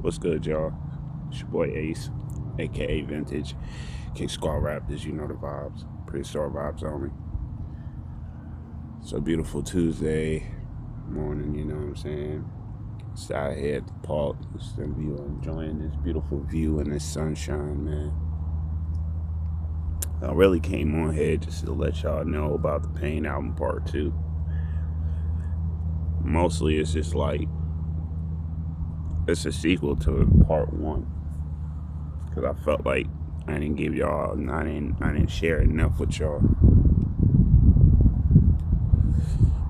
What's good, y'all? It's your boy Ace, aka Vintage. Kick Squad Raptors, you know the vibes. Pre-store vibes only. So beautiful Tuesday morning, you know what I'm saying? Just out here at the park, just enjoying this beautiful view and this sunshine, man. I really came on here just to let y'all know about the P.a.i.n album part 2. Mostly it's just like, it's a sequel to part 1. Because I felt like I didn't share enough with y'all.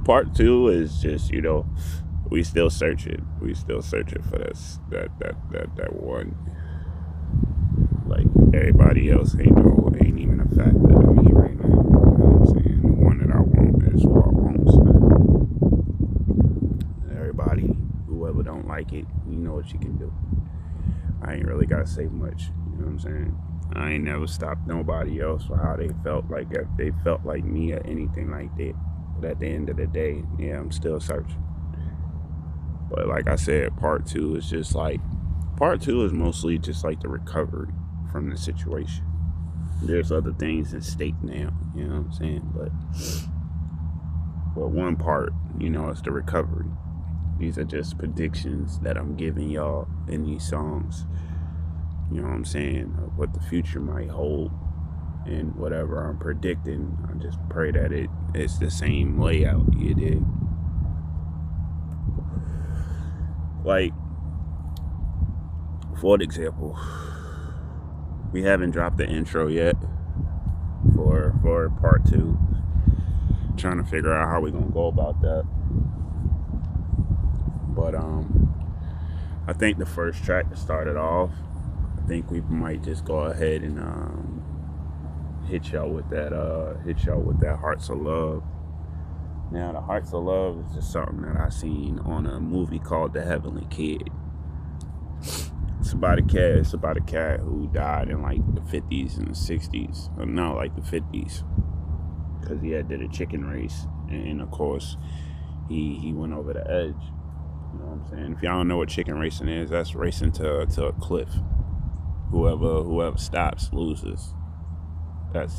Part 2 is just, we still searching. We still searching for that one. Like everybody else ain't even a factor to me right now. You know what I'm saying? The one that I want is who I want. So everybody, whoever don't like it, you know what you can do. I ain't really gotta say much. You know what I'm saying? I ain't never stopped nobody else for how they felt like, if they felt like me or anything like that. But at the end of the day, yeah, I'm still searching. But like I said, part 2 is just like, part 2 is mostly just like the recovery from the situation. There's other things at stake now, you know what I'm saying? But one part, is the recovery. These are just predictions that I'm giving y'all in these songs. You know what I'm saying? Of what the future might hold. And whatever I'm predicting, I just pray that it's the same layout, you dig? Like, for example, we haven't dropped the intro yet for part 2. Trying to figure out how we're gonna go about that. But I think the first track to start it off, I think we might just go ahead and hit y'all with that Hearts of Love. Now, the Hearts of Love is just something that I seen on a movie called The Heavenly Kid. It's about a cat who died in like the 50s and the 60s. No, like the 50s. Because he did a chicken race. And of course, he went over the edge. You know what I'm saying? If y'all don't know what chicken racing is, that's racing to a cliff. Whoever stops loses. That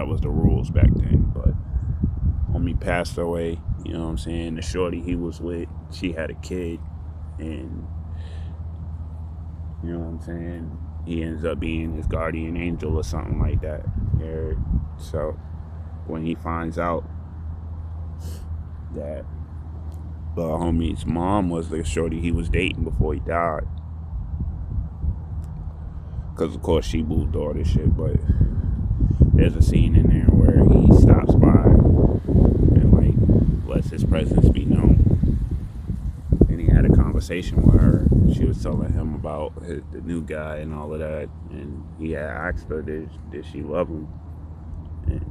was the rules back then. But homie passed away, you know what I'm saying? The shorty he was with, she had a kid, and you know what I'm saying? He ends up being his guardian angel or something like that. Yeah. So when he finds out that the homie's mom was the shorty he was dating before he died, because of course she moved all this shit, but there's a scene in there where he stops by and like lets his presence be known. And he had a conversation with her. She was telling him about the new guy and all of that, and he had asked her, did she love him? And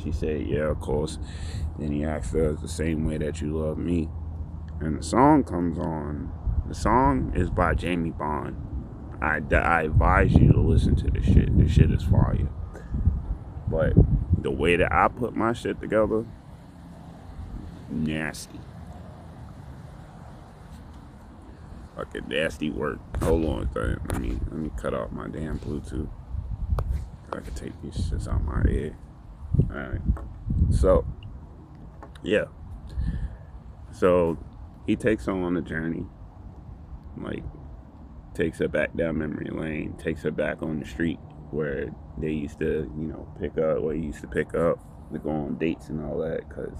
she said, yeah, of course. Then he asked her, the same way that you love me. And the song comes on. The song is by Jamie Bond. I advise you to listen to this shit. This shit is fire. But the way that I put my shit together, nasty. Fucking nasty work. Hold on, let me cut off my damn Bluetooth. I can take these shits out my head. Alright. So, yeah. So he takes her on a journey. Like, takes her back down memory lane, takes her back on the street where they used to, pick up, where he used to pick up to go on dates and all that, because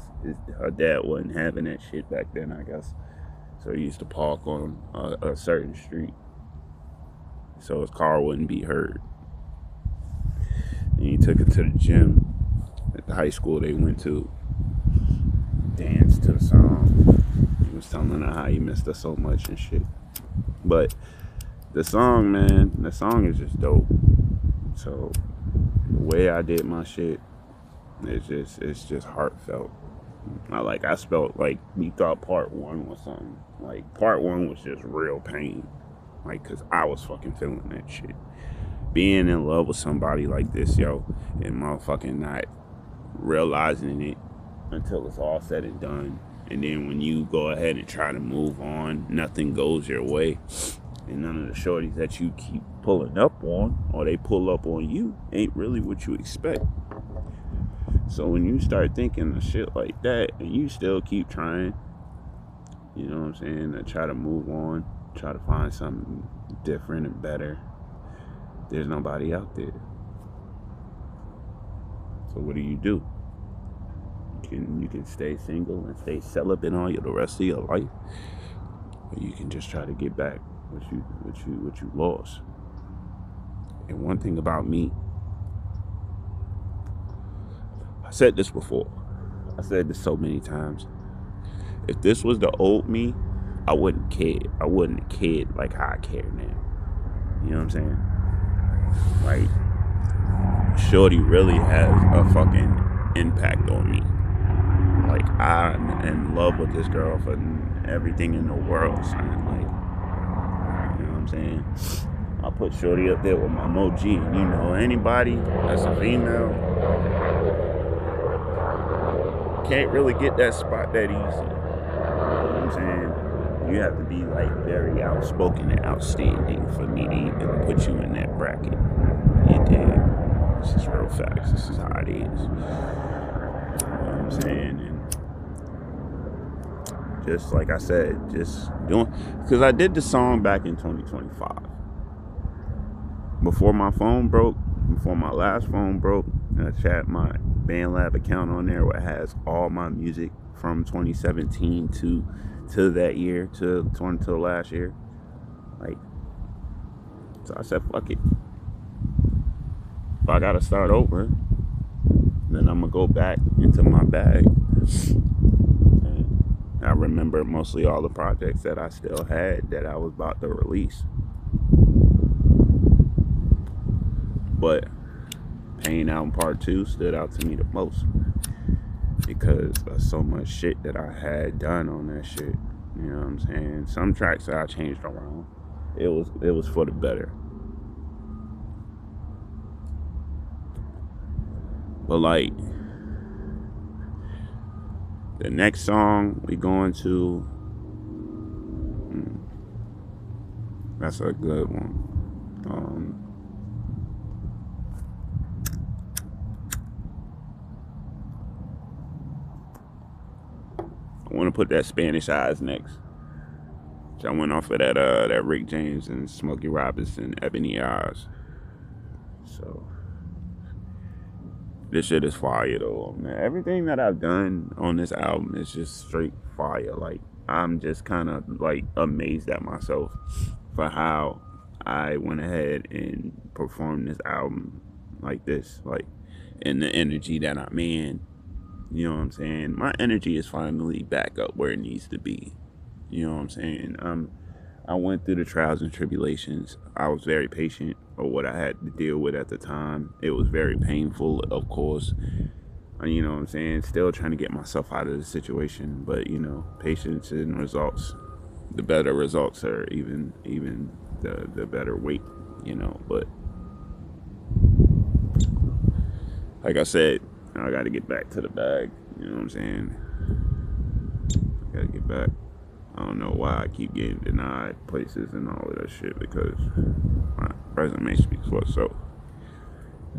her dad wasn't having that shit back then, I guess. So he used to park on a certain street so his car wouldn't be heard. And he took her to the gym at the high school they went to, danced to the song. He was telling her how he missed her so much and shit. But the song, man, the song is just dope. So the way I did my shit, it's just heartfelt. I spelt like you thought part 1 was something. Like part 1 was just real pain. Like, cause I was fucking feeling that shit. Being in love with somebody like this, yo, and motherfucking not realizing it until it's all said and done, And then when you go ahead and try to move on, nothing goes your way. And none of the shorties that you keep pulling up on, or they pull up on you, ain't really what you expect. So when you start thinking of shit like that, and you still keep trying, you know what I'm saying, to try to move on, try to find something different and better, there's nobody out there. So what do? You can stay single and stay celibate all the rest of your life, or you can just try to get back what you lost. And one thing about me, I said this before. I said this so many times. If this was the old me, I wouldn't care. I wouldn't have cared like how I care now. You know what I'm saying? Like, Shorty really has a fucking impact on me. Like, I'm in love with this girl for everything in the world, son. Like, you know what I'm saying? I put Shorty up there with my Mo G, and you know, anybody that's a female can't really get that spot that easy. You know what I'm saying? You have to be like very outspoken and outstanding for me to even put you in that bracket. You dig? This is real facts. This is how it is. You know what I'm saying? And just like I said, just doing, because I did the song back in 2025. Before my phone broke, before my last phone broke, I chat my BandLab account on there where it has all my music from 2017 to that year, to last year. Like, so I said, fuck it. If I gotta start over, then I'm gonna go back into my bag. And I remember mostly all the projects that I still had that I was about to release. But P.a.i.n album Part 2 stood out to me the most because of so much shit that I had done on that shit. You know what I'm saying? Some tracks that I changed around. It was for the better. But like, the next song we going to, that's a good one. I want to put that Spanish Eyes next. I went off of that Rick James and Smokey Robinson Ebony Eyes. So this shit is fire though, man. Everything that I've done on this album is just straight fire. Like, I'm just kind of like amazed at myself for how I went ahead and performed this album like this, like, in the energy that I'm in. You know what I'm saying? My energy is finally back up where it needs to be. You know what I'm saying? I went through the trials and tribulations. I was very patient for what I had to deal with at the time. It was very painful, of course. You know what I'm saying? Still trying to get myself out of the situation. But, you know, patience and results. The better results are even the better weight, you know. But like I said, I got to get back to the bag. You know what I'm saying? I got to get back. I don't know why I keep getting denied places and all of that shit, because my resume speaks for itself.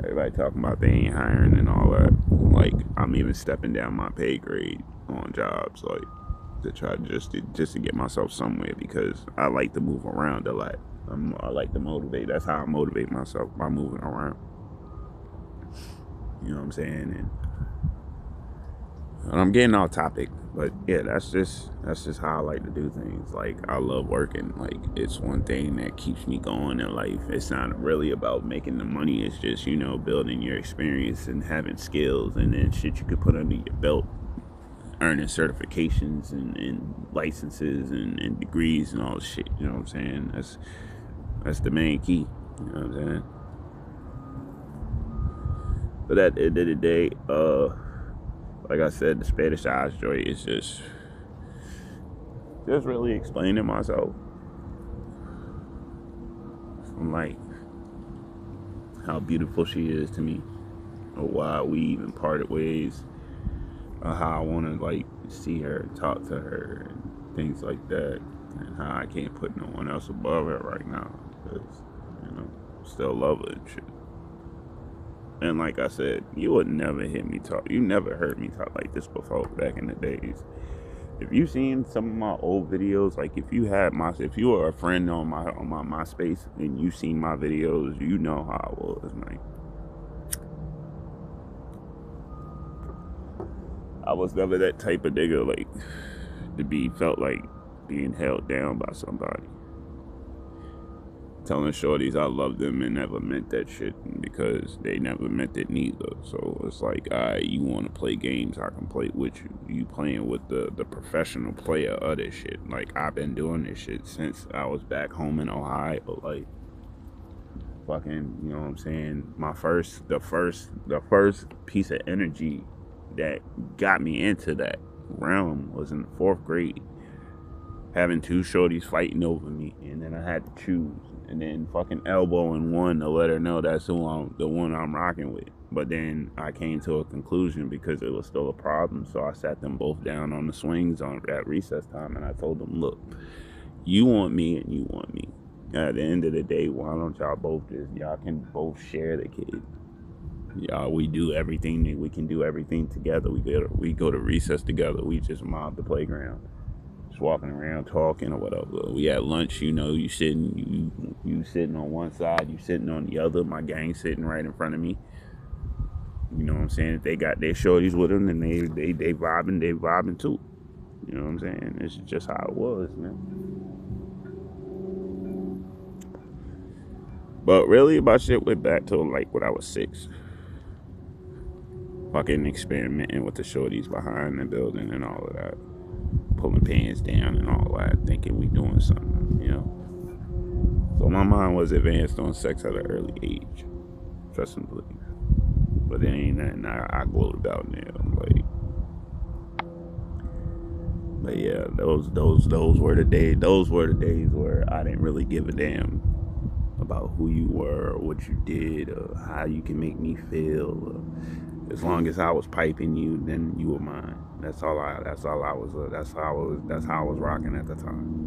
Everybody talking about they ain't hiring and all that. Like, I'm even stepping down my pay grade on jobs, like, to try just to get myself somewhere, because I like to move around a lot. I like to motivate. That's how I motivate myself, by moving around. You know what I'm saying? And I'm getting off topic, but yeah, that's just how I like to do things. Like, I love working. Like, it's one thing that keeps me going in life. It's not really about making the money. It's just, you know, building your experience and having skills, and then shit you could put under your belt, earning certifications and licenses and degrees and all this shit. You know what I'm saying? That's the main key. You know what I'm saying? But at the end of the day, like I said, the Spanish Eyes joint is just really explaining myself. From, like, how beautiful she is to me, or why we even parted ways, how I want to like see her, talk to her, and things like that, and how I can't put no one else above her right now because still love her and shit. And like I said, you would never hear me talk. You never heard me talk like this before back in the days. If you seen some of my old videos, like if you were a friend on my MySpace and you seen my videos, you know how I was. Like I was never that type of nigga like to be felt like being held down by somebody. Telling shorties I love them and never meant that shit because they never meant it neither. So it's like, alright, you want to play games, I can play with you. You playing with the professional player of this shit. Like I've been doing this shit since I was back home in Ohio. Like fucking, you know what I'm saying? The first piece of energy that got me into that realm was in the 4th grade. Having 2 shorties fighting over me, and then I had to choose, and then fucking elbowing one to let her know that's the one I'm rocking with. But then I came to a conclusion because it was still a problem, so I sat them both down on the swings at recess time, and I told them, look, you want me and you want me. At the end of the day, why don't y'all can both share the kid. Y'all, we do everything, we can do everything together. We go to recess together. We just mob the playground. Walking around talking or whatever. We at lunch, you sitting on one side, you sitting on the other. My gang sitting right in front of me. You know what I'm saying? If they got their shorties with them, then they vibing too. You know what I'm saying? It's just how it was, man. But really, my shit went back to like when I was 6. Fucking experimenting with the shorties behind the building and all of that. Pulling pants down and all that, thinking we doing something. So my mind was advanced on sex at an early age. Trust and believe. But it ain't nothing I gloat about now. But yeah, those were the days. Those were the days where I didn't really give a damn about who you were or what you did or how you can make me feel. As long as I was piping you, then you were mine. That's how I was rocking at the time.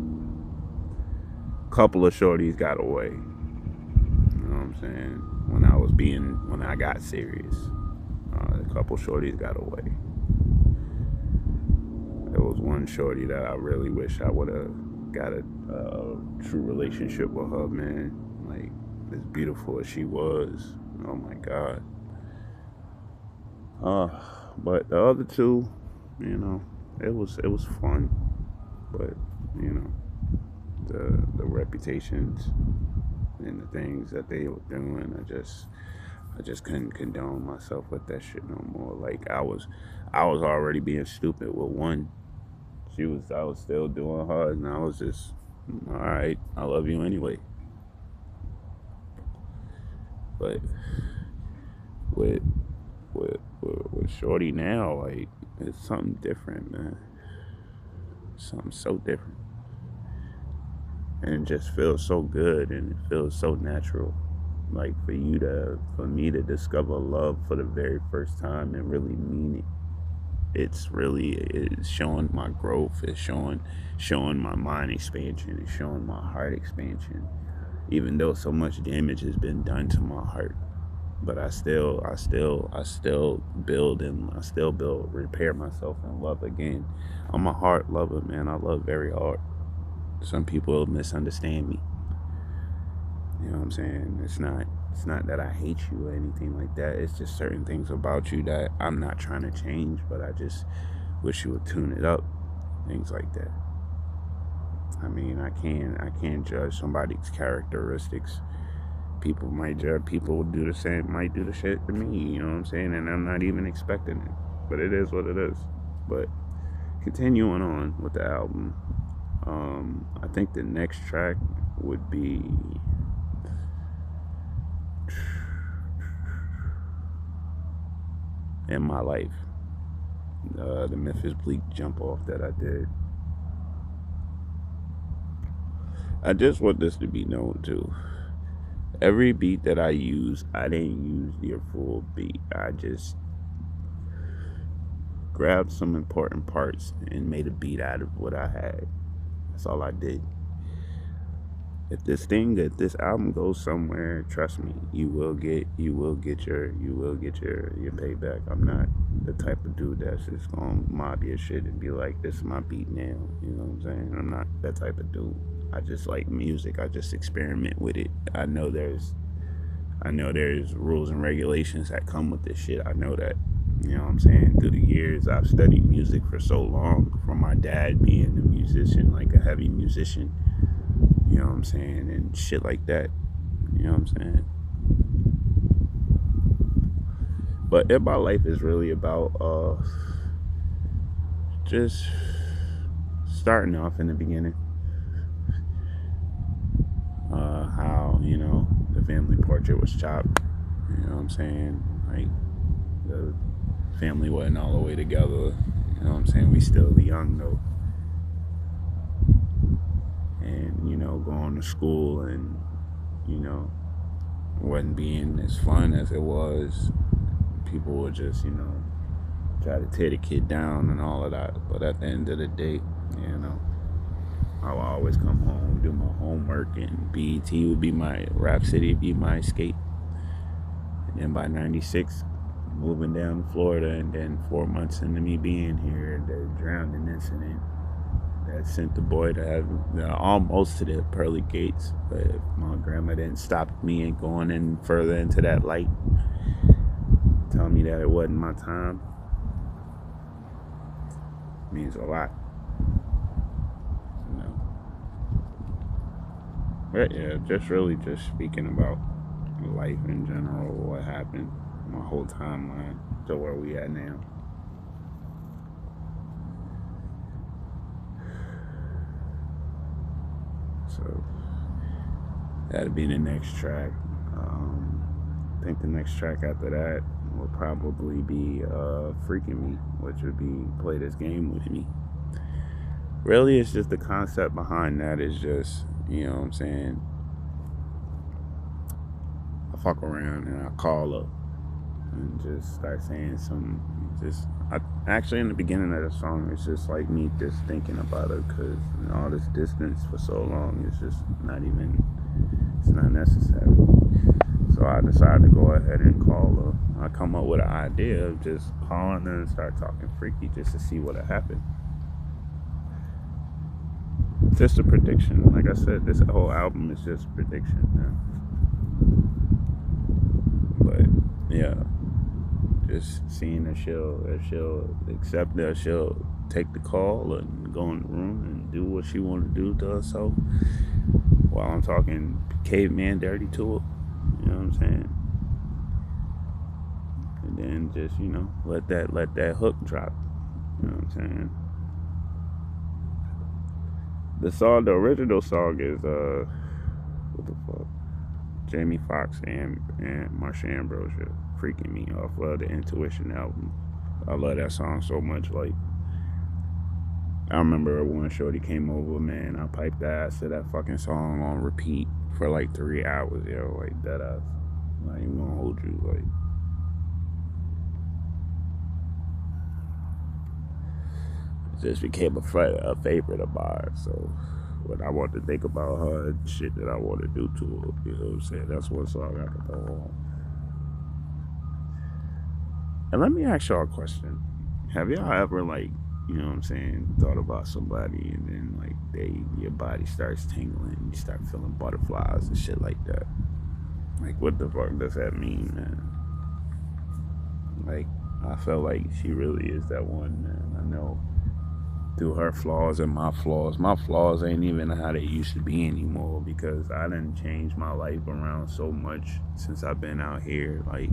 Couple of shorties got away. You know what I'm saying? When I got serious, a couple shorties got away. There was one shorty that I really wish I would have got a true relationship with her, man. Like as beautiful as she was. Oh my God. But the other two, it was fun. But the reputations and the things that they were doing, I just couldn't condone myself with that shit no more. Like I was already being stupid with one. I was still doing her, and I was just, all right, I love you anyway. But with Shorty now, like it's something different, man. Something so different, and it just feels so good, and it feels so natural. Like for me to discover love for the very first time and really mean it. It's showing my growth. It's showing my mind expansion. It's showing my heart expansion. Even though so much damage has been done to my heart, but I still repair myself and love again. I'm a heart lover, man. I love very hard. Some people misunderstand me. You know what I'm saying? It's not that I hate you or anything like that. It's just certain things about you that I'm not trying to change, but I just wish you would tune it up. Things like that. I mean, I can't judge somebody's characteristics. People might do the same, might do the shit to me, you know what I'm saying? And I'm not even expecting it. But it is what it is. But continuing on with the album, I think the next track would be In My Life. The Memphis Bleak jump off that I did. I just want this to be known too. Every beat that I use, I didn't use their full beat. grabbed some important parts and made a beat out of what I had. That's all I did. If this album goes somewhere, trust me, you will get your payback. I'm not the type of dude that's just gonna mob your shit and be like, this is my beat now. You know what I'm saying? I'm not that type of dude. I just like music. I just experiment with it. I know there's rules and regulations that come with this shit. I know that. You know what I'm saying? Through the years, I've studied music for so long, from my dad being a musician, like a heavy musician. You know what I'm saying? And shit like that. You know what I'm saying? But about life is really about just starting off in the beginning. How, the family portrait was chopped. You know what I'm saying? Like, the family wasn't all the way together. You know what I'm saying? We still young though. And, going to school and, wasn't being as fun as it was. People would just, try to tear the kid down and all of that. But at the end of the day, I would always come home, do my homework, and P.a.i.n would be my Rap City, be my escape. And then by 96, moving down to Florida, and then 4 months into me being here, the drowning incident that sent the boy to have almost to the pearly gates. But if my grandma didn't stop me and going in further into that light, telling me that it wasn't my time, means a lot. But yeah, just speaking about life in general, what happened, my whole timeline to where we at now. So that'll be the next track. I think the next track after that will probably be Freaking Me, which would be Play This Game With Me. Really, it's just the concept behind that is just, you know what I'm saying, I fuck around and I call up and just start saying actually in the beginning of the song, it's just like me just thinking about her, because all this distance for so long is just it's not necessary. So I decided to go ahead and call her. I come up with an idea of just calling her and start talking freaky just to see what would happen. Just a prediction. Like I said, this whole album is just a prediction, man. But yeah, just seeing if she'll accept that, she'll take the call and go in the room and do what she want to do to herself while I'm talking caveman dirty to her. You know what I'm saying? And then just, let that hook drop. You know what I'm saying? The original song is what the fuck? Jamie Foxx and Marsha Ambrosia, Freaking Me, off of the Intuition album. I love that song so much. Like, I remember when shorty came over, man, I piped the ass to that fucking song on repeat for like 3 hours, yo, like that ass. I ain't even gonna hold you, like. It just became a favorite of mine, so when I want to think about her and shit that I want to do to her, you know what I'm saying? That's one song I can throw on. And let me ask y'all a question. Have y'all ever, like, you know what I'm saying, thought about somebody and then, like, your body starts tingling and you start feeling butterflies and shit like that? Like, what the fuck does that mean, man? Like, I feel like she really is that one, man. I know through her flaws and my flaws ain't even how they used to be anymore, because I done changed my life around so much since I've been out here. Like,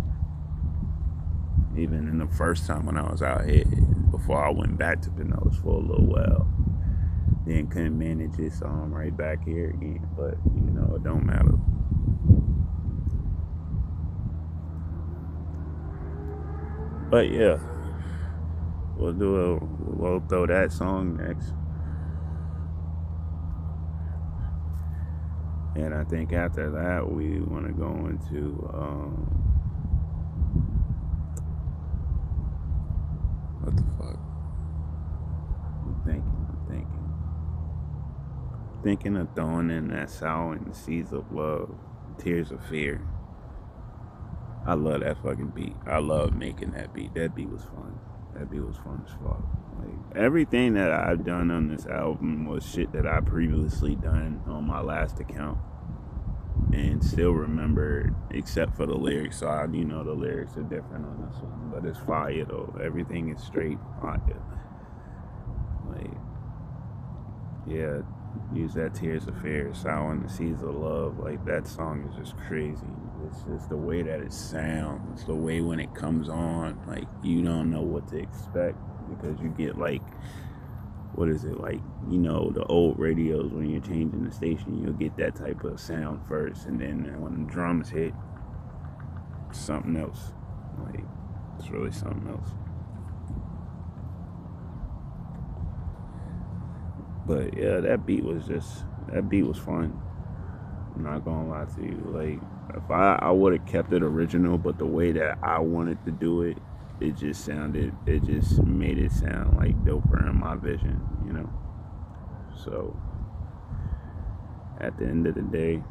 even in the first time when I was out here, before I went back to Pinellas for a little while, then couldn't manage it, so I'm right back here again. But it don't matter. But yeah, we'll throw that song next. And I think after that, we want to go into What the fuck? I'm thinking of throwing in that sour and the seeds of love, tears of fear. I love that fucking beat. I love making that beat. That beat was fun. That beat was fun as fuck. Like, everything that I've done on this album was shit that I previously done on my last account and still remember, except for the lyrics. So I, the lyrics are different on this one, but it's fire though. Everything is straight fire. Like, yeah, use that tears of fear, sour and the seeds of love. Like, that song is just crazy. It's just the way that it sounds, the way when it comes on, like, you don't know what to expect because you get like, what is it, like, the old radios when you're changing the station, you'll get that type of sound first, and then when the drums hit, something else. Like, it's really something else. But yeah, that beat was fun. I'm not gonna lie to you. Like, if I would have kept it original, but the way that I wanted to do it, it just made it sound like doper in my vision, So at the end of the day,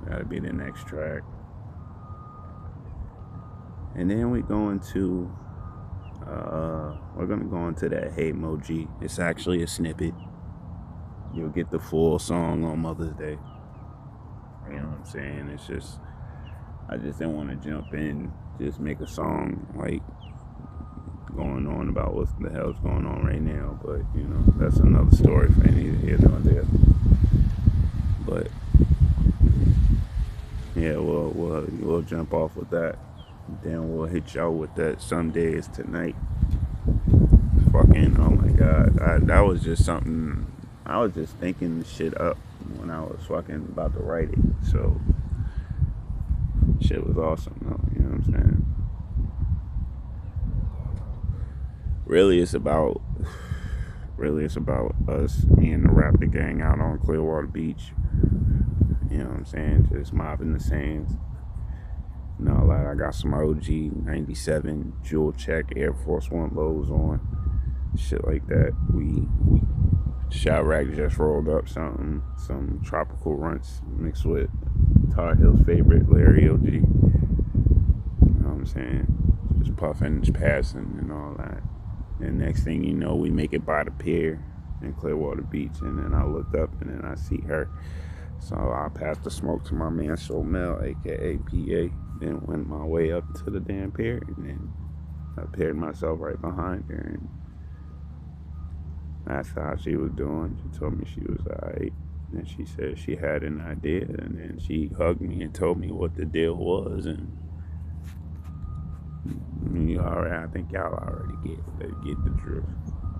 that'll be the next track. And then we're gonna go into that Hey Emoji. It's actually a snippet. You'll get the full song on Mother's Day. You know what I'm saying? It's just, I just didn't want to jump in, just make a song like going on about what the hell's going on right now. But that's another story for any here nor there. But yeah, we'll jump off with that. Then we'll hit y'all with that Some Days Tonight. Fucking, oh my god, that was just something. I was just thinking shit up when I was fucking about to write it. So shit was awesome though, you know what I'm saying? Really it's about us, me and the Raptor gang out on Clearwater Beach. You know what I'm saying? Just mobbing the sands. Like, I got some OG 97 jewel check Air Force One lows on. Shit like that. We Chirac just rolled up some tropical runts mixed with Tar Heel's favorite, Larry OG. You know what I'm saying? Just puffing, just passing and all that. And next thing you know, we make it by the pier in Clearwater Beach, and then I looked up and then I see her. So I passed the smoke to my man Mel, aka P.a.i.n, then went my way up to the damn pier, and then I paired myself right behind her and asked her how she was doing. She told me she was alright. And she said she had an idea, and then she hugged me and told me what the deal was. And I think y'all already get the drift.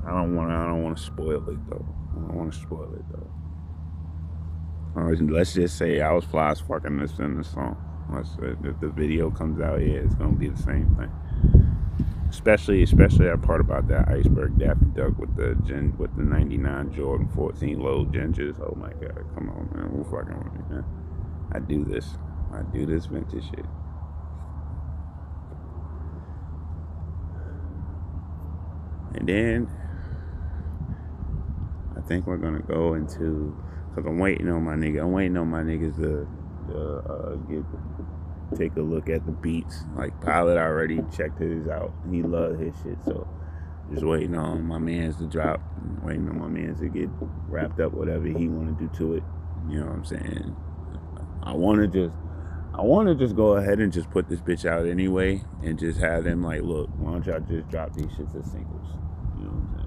I don't want to spoil it though. Let's just say I was fly as fucking this in the song. If the video comes out, yeah, it's gonna be the same thing. Especially that part about that iceberg Daffy Duck with the 99 Jordan 14 low gingers. Oh my god, come on, man, who fucking with me, man? I do this vintage shit. And then I think we're gonna go into, cause I'm waiting on my niggas to take a look at the beats. Like, Pilot already checked his out. He loved his shit, so just waiting on my mans to drop. Waiting on my mans to get wrapped up whatever he want to do to it. You know what I'm saying? I want to just go ahead and just put this bitch out anyway, and just have them like, look, why don't y'all just drop these shits as singles? You know what I'm saying?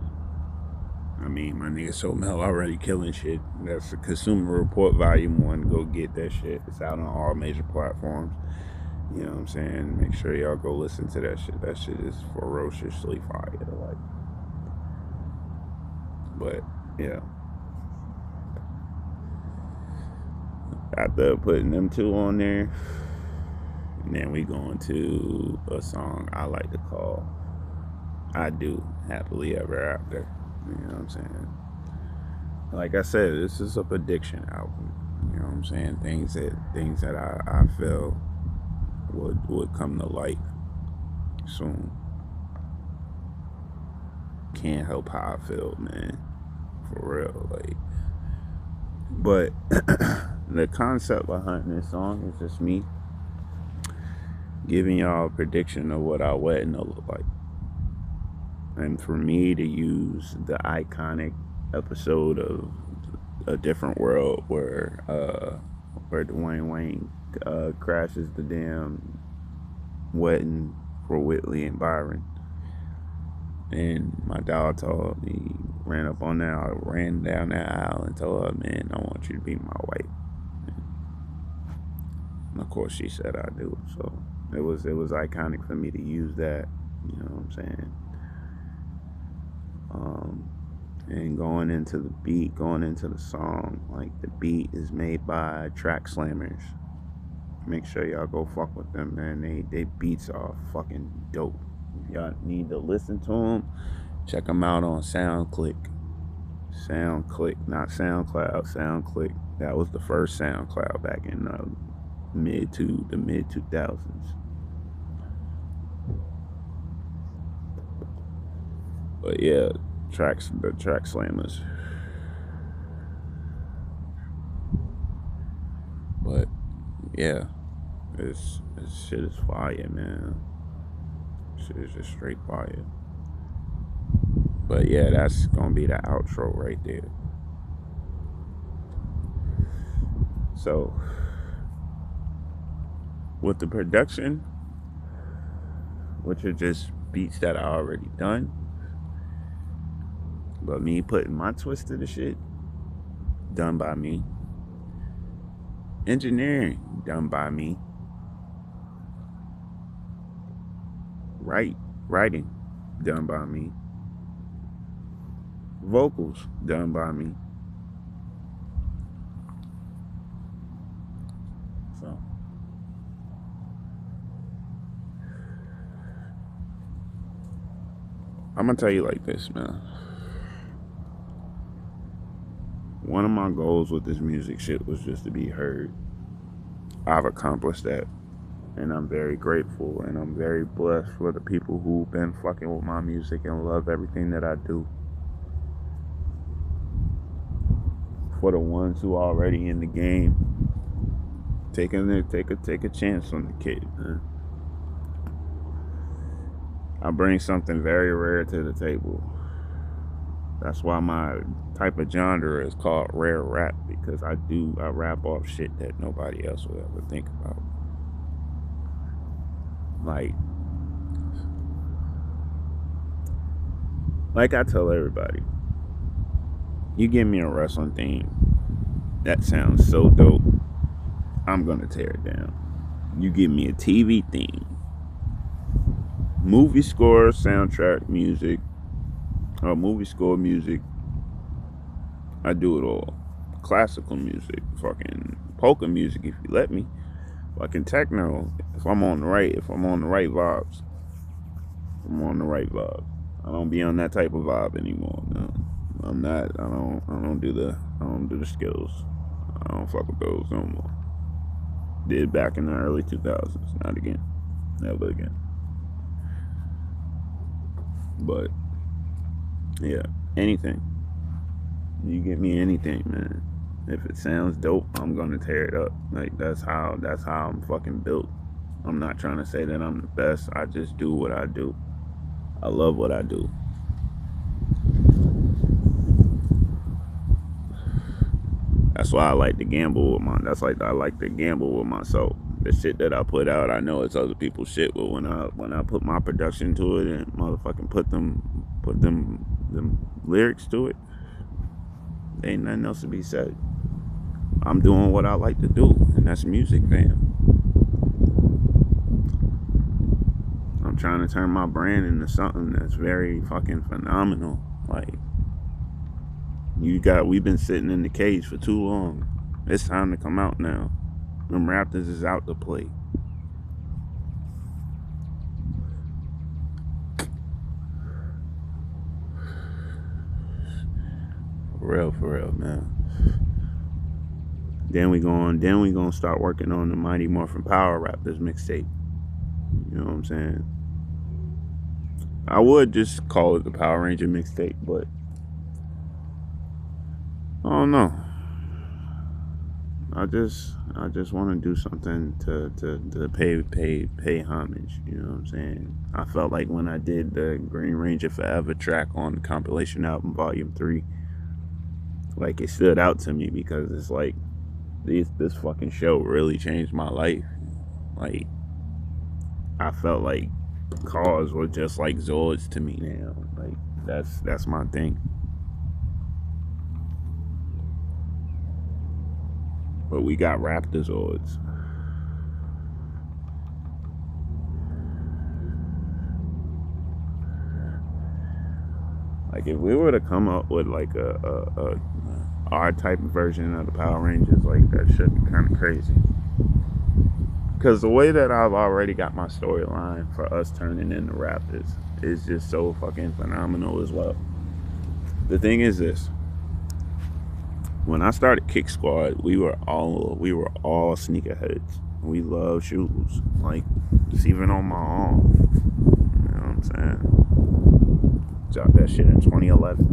I mean, my nigga Mel already killing shit. That's the Consumer Report Volume 1. Go get that shit. It's out on all major platforms. You know what I'm saying? Make sure y'all go listen to that shit. That shit is ferociously fire. Like, but yeah. After putting them two on there, and then we going to a song I like to call I Do Happily Ever After. You know what I'm saying? Like I said, this is a prediction album. You know what I'm saying? Things that I feel would come to light soon. can't help how I feel, man. For real, like. But the concept behind this song is just me giving y'all a prediction of what our wedding will look like. And for me to use the iconic episode of A Different World where Dwayne Wayne crashes the damn wedding for Whitley and Byron. And my dog told me, ran up on there, I ran down that aisle and told her, man, I want you to be my wife. And of course she said I do. So it was iconic for me to use that, you know what I'm saying? And going into the beat, going into the song, like the beat is made by Track Slammers. Make sure y'all go fuck with them, man. They beats are fucking dope. If y'all need to listen to them, check them out on SoundClick. SoundClick, not SoundCloud. SoundClick. That was the first SoundCloud back in the mid 2000s. But yeah, the Track Slammers. But yeah, this shit is fire, man. Shit is just straight fire. But yeah, that's gonna be the outro right there. So with the production, which are just beats that I already done, but me putting my twist to the shit, done by me. Engineering, done by me. Writing, done by me. Vocals, done by me. So I'm gonna tell you like this, man. One of my goals with this music shit was just to be heard. I've accomplished that. And I'm very grateful and I'm very blessed for the people who've been fucking with my music and love everything that I do. For the ones who are already in the game, take a chance on the kid, man. I bring something very rare to the table. That's why my type of genre is called rare rap, because I rap off shit that nobody else would ever think about. Like I tell everybody, you give me a wrestling theme that sounds so dope, I'm gonna tear it down. You give me a TV theme, movie score, soundtrack music, or movie score music, I do it all. Classical music, fucking polka music if you let me, fucking techno, if I'm on the right vibes. I'm on the right vibe. I don't be on that type of vibe anymore. No, I'm not. I don't do the skills. I don't fuck with those no more. Did back in the early 2000s. Not again. Never again. But yeah, anything. You get me anything, man. If it sounds dope, I'm gonna tear it up. Like that's how I'm fucking built. I'm not trying to say that I'm the best. I just do what I do. I love what I do. That's why I like to gamble with I like to gamble with myself. The shit that I put out, I know it's other people's shit, but when I put my production to it and motherfucking put them lyrics to it, ain't nothing else to be said. I'm doing what I like to do, and that's music, fam. I'm trying to turn my brand into something that's very fucking phenomenal. Like, we've been sitting in the cage for too long. It's time to come out now. Them Raptors is out to play. For real, man. Then we gonna start working on the Mighty Morphin Power Raptors mixtape. You know what I'm saying? I would just call it the Power Ranger mixtape, but I don't know. I just want to do something to pay homage. You know what I'm saying? I felt like when I did the Green Ranger Forever track on the compilation album Volume 3, like it stood out to me because it's like this fucking show really changed my life. Like I felt like cars were just like Zords to me now. Like that's my thing. But we got Raptor Zords. Like if we were to come up with like a R type version of the Power Rangers, like that shit be kind of crazy. Because the way that I've already got my storyline for us turning into Raptors is just so fucking phenomenal as well. The thing is this: when I started Kick Squad, we were all sneakerheads. We love shoes, like it's even on my arm. You know what I'm saying? Dropped that shit in 2011.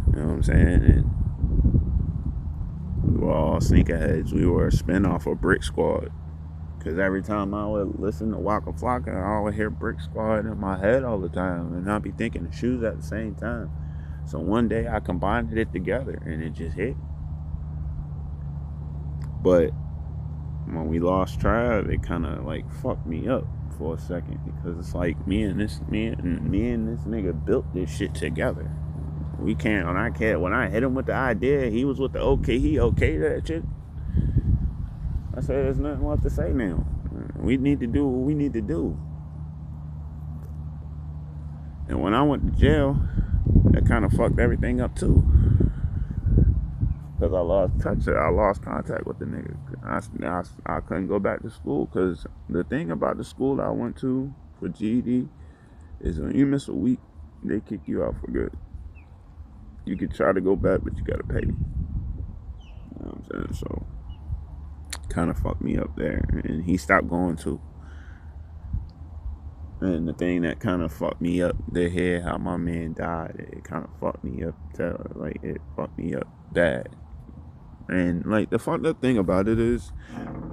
You know what I'm saying? And we were all sneakerheads. We were a spinoff of Brick Squad. Because every time I would listen to Waka Flocka, I would hear Brick Squad in my head all the time. And I'd be thinking of shoes at the same time. So one day I combined it together and it just hit. But when we lost Tribe, it kind of like fucked me up for a second. Because it's like me and this nigga built this shit together. We can't, when I hit him with the idea, he was with the okay, he okayed that shit. I said, there's nothing left to say now. We need to do what we need to do. And when I went to jail, that kind of fucked everything up too. Because I lost contact with the nigga. I couldn't go back to school because the thing about the school I went to for GED is when you miss a week, they kick you out for good. You could try to go back, but you gotta pay. You know what I'm saying? So kind of fucked me up there, and he stopped going too. And the thing that kind of fucked me up, to hear how my man died, it kind of fucked me up. Like it fucked me up bad. And like the fucked up thing about it is,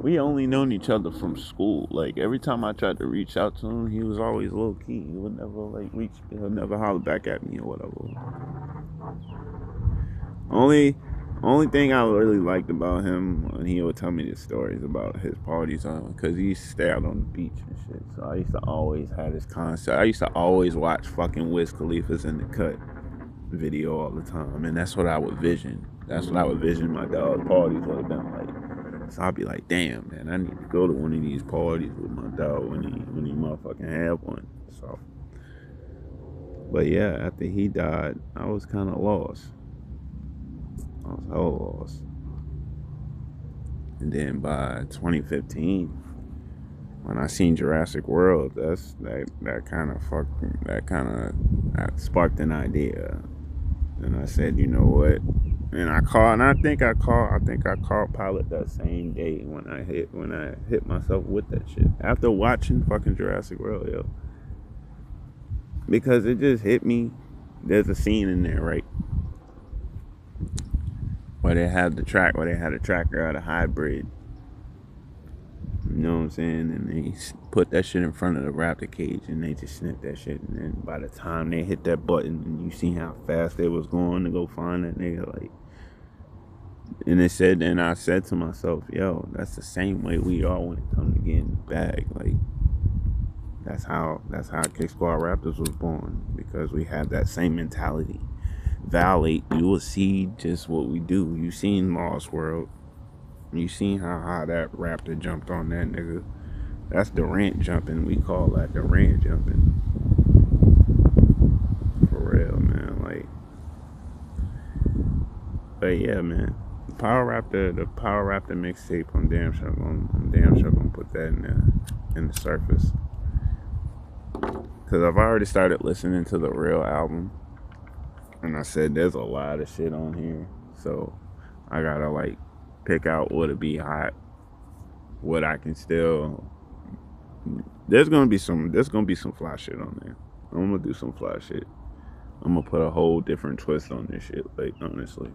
we only known each other from school. Like every time I tried to reach out to him, he was always low key. He would never like reach. He'll never holler back at me or whatever. Only thing I really liked about him when he would tell me the stories about his parties on, because he used to stay out on the beach and shit. So I used to always have this concept. I used to always watch fucking Wiz Khalifa's In the Cut video all the time, and that's what I would vision. That's what I would vision my dog's parties would have been like. So I'd be like, damn, man, I need to go to one of these parties with my dog when he motherfucking have one. So, but yeah, after he died, I was kind of lost. I was hell lost. And then by 2015, when I seen Jurassic World, that kind of sparked an idea. And I said, you know what? And I think I called Pilot that same day when I hit myself with that shit. After watching fucking Jurassic World, yo. Because it just hit me. There's a scene in there, right? Where they had a tracker out of hybrid. You know what I'm saying? And they put that shit in front of the raptor cage and they just snipped that shit. And then by the time they hit that button and you see how fast they was going to go find that nigga, like, and I said to myself, yo, that's the same way we are when it comes to getting the bag. Like, that's how Kick Squad Raptors was born, because we had that same mentality. Violate, you will see just what we do. You seen Lost World. You seen how high that raptor jumped on that nigga. That's Durant jumping. We call that Durant jumping. For real, man. Like, but yeah, man. The Power Raptor mixtape. I'm damn sure gonna put that in the surface. Cause I've already started listening to the real album. And I said there's a lot of shit on here. So I gotta like pick out what'll be hot, what I can still. There's gonna be some fly shit on there. I'm gonna do some fly shit. I'm gonna put a whole different twist on this shit. Like, honestly,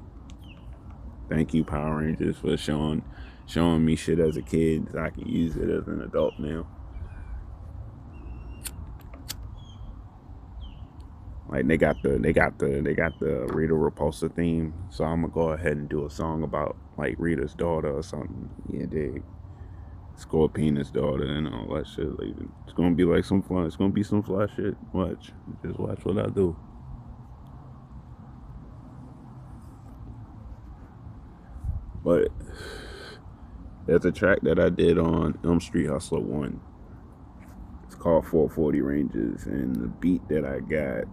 thank you, Power Rangers, for showing me shit as a kid so I can use it as an adult now. Like they got the Rita Repulsa theme, so I'm gonna go ahead and do a song about like Rita's daughter or something. Yeah, dig. Scorpion's daughter and all that shit. Like, it's gonna be like some fun. It's gonna be some fly shit. Watch, just watch what I do. But there's a track that I did on Elm Street Hustler 1. It's called 440 Ranges, and the beat that I got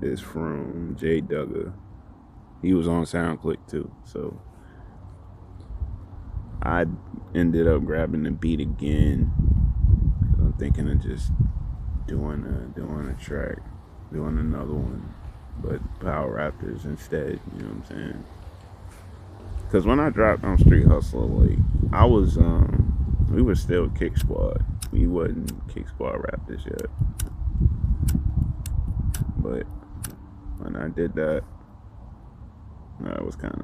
is from Jay Duggar. He was on SoundClick too, so I ended up grabbing the beat again. I'm thinking of just doing a track, doing another one, but Power Raptors instead. You know what I'm saying? Because when I dropped on Street Hustler, like I was, we were still Kick Squad. We wasn't Kick Squad Raptors yet. But when I did that, that was kind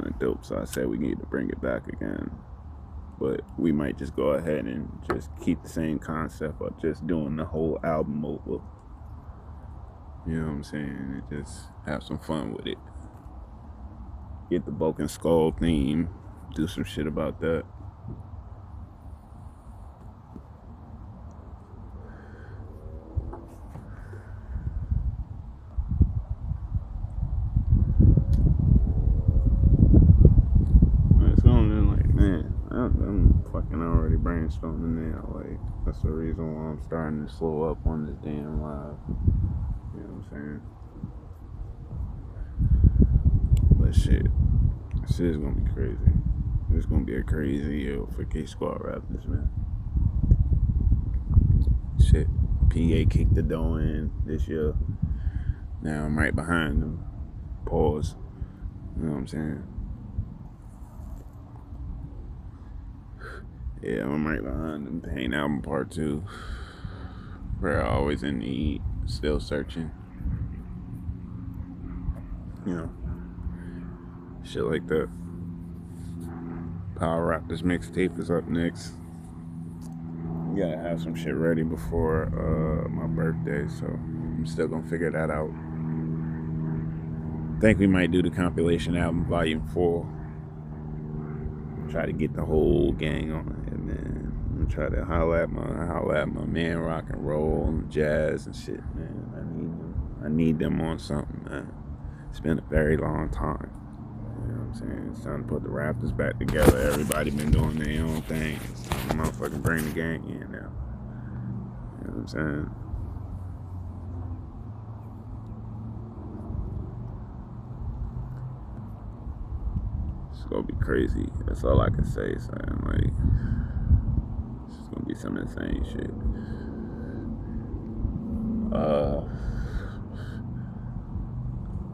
of dope. So I said we need to bring it back again. But we might just go ahead and just keep the same concept of just doing the whole album over. You know what I'm saying? And just have some fun with it. Get the Broken Skull theme, do some shit about that. It's going in like, man, I'm fucking already brainstorming now. Like, that's the reason why I'm starting to slow up on this damn live. You know what I'm saying? But shit is gonna be crazy. It's gonna be a crazy year for K Squad Raptors, man. Shit, P.a.i.n kicked the door in this year. Now I'm right behind them. Pause. You know what I'm saying? Yeah, I'm right behind them. P.a.i.n album part 2. We're always in need. Still searching. You know, shit like that. Power Raptors mixtape is up next. Gotta have some shit ready before my birthday, so I'm still gonna figure that out. Think we might do the compilation album volume 4. Try to get the whole gang on it, man. I'm try to holler at my man, rock and roll and jazz and shit, man. I need them on something, man. It's been a very long time. You know what I'm saying? It's time to put the Raptors back together. Everybody been doing their own thing. It's time to motherfucking bring the gang in now. You know what I'm saying? It's gonna be crazy. That's all I can say, son. Like, it's gonna be some insane shit.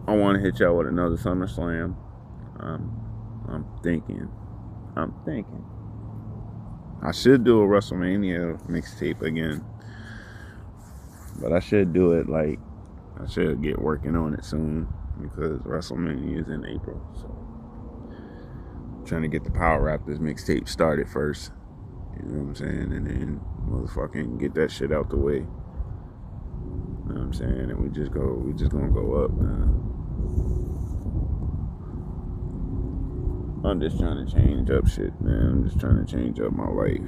I want to hit y'all with another SummerSlam. I'm thinking. I should do a WrestleMania mixtape again, but I should do it like I should get working on it soon because WrestleMania is in April. So I'm trying to get the Power Raptors mixtape started first. You know what I'm saying, and then motherfucking get that shit out the way. You know what I'm saying, and we just gonna go up, man. I'm just trying to change up shit, man. I'm just trying to change up my life.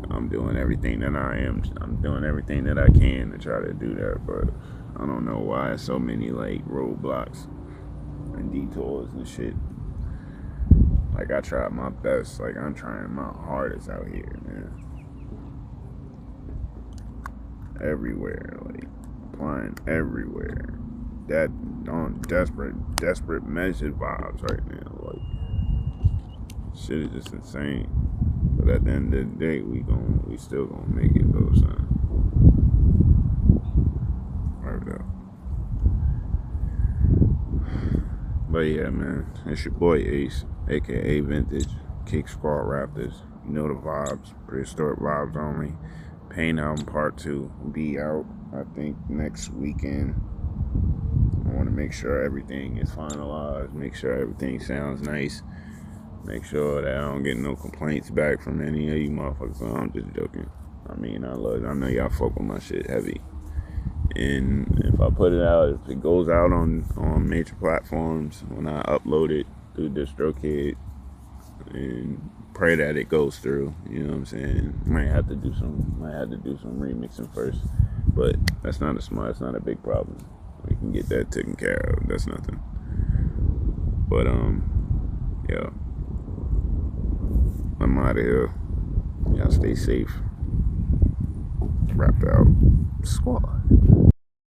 I'm doing everything that I'm doing everything that I can to try to do that, but I don't know why so many like roadblocks and detours and shit. Like, I tried my best. Like, I'm trying my hardest out here, man. Everywhere, like applying everywhere. That on desperate measure vibes right now. Like, shit is just insane. But at the end of the day, we still gonna make it though, son. Word up. But yeah, man, it's your boy Ace, aka Vintage, Kick Squad Raptors. You know the vibes, prehistoric vibes only. P.a.i.n album Part 2 will be out, I think, next weekend. I want to make sure everything is finalized, make sure everything sounds nice, make sure that I don't get no complaints back from any of you motherfuckers. So I'm just joking. I mean, I know y'all fuck with my shit heavy. And if I put it out, if it goes out on major platforms, when I upload it through DistroKid, and pray that it goes through, you know what I'm saying? Might have to do some remixing first, but that's not a big problem. We can get that taken care of. That's nothing. But yeah, I'm out of here. Y'all stay safe. Wrapped out. Squad.